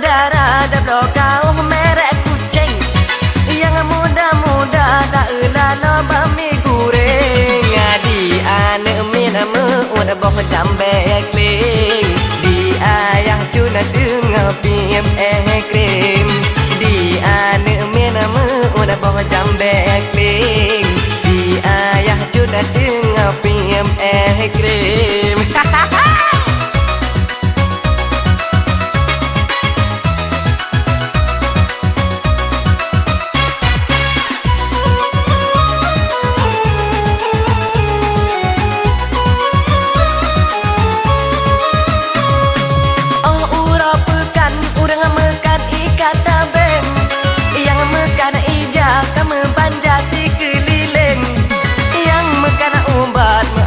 darah dah blokau merek kucing. Yang muda-muda tak lala bami goreng. Di anak mina muat boh jambe kling. Di ayah cuna dengar piem krim. Di anak mina muat boh jambe kling. Di ayah cuna dengar piem krim.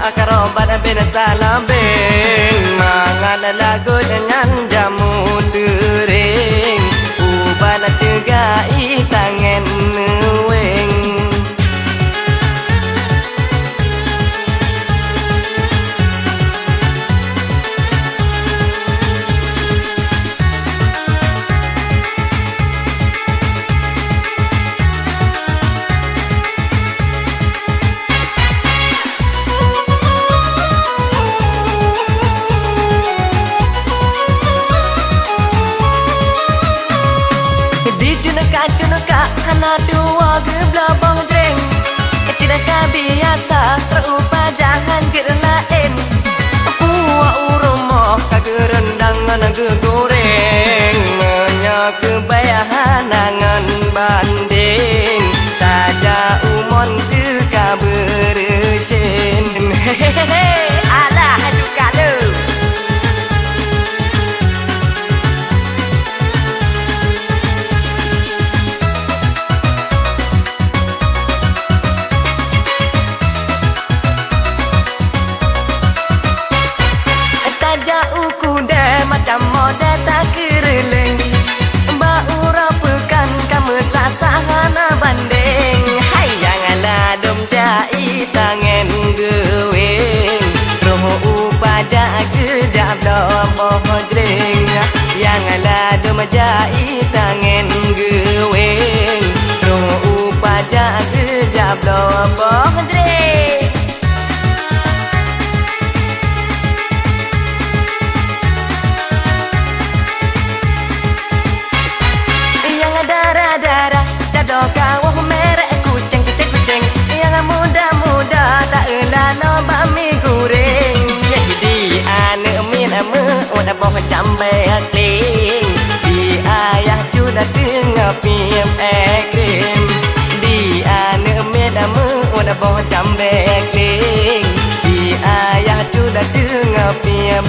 Akarobat ben salam ben mangan lagu dengan jamu tering uban tegai tangen weng. Cunaka hana dua geblabang jeng. Cunaka biasa terupa jangan gerlain. Puak urumoh kagerendangan gegoreng. Menyak kebayahan angan banding. Taja umon teka beresin. Hehehe alah juga lu. Jauh kuda macam mode tak kereleng. Bau rapekan kamu sasahana banding. Hai janganlah dom jai tangan geweng. Roh upaja kejap doboh jreng. Janganlah dom jai tangan geweng. Roh upaja kejap doboh jreng. Darah jadok kawah merek kucing. Yang muda-muda tak lana bami goreng. Di anak mina muat boh jambe kling. Di ayah cuna tengah piem krim. Di anak mina muat boh jambe kling. Di ayah cuna tengah piem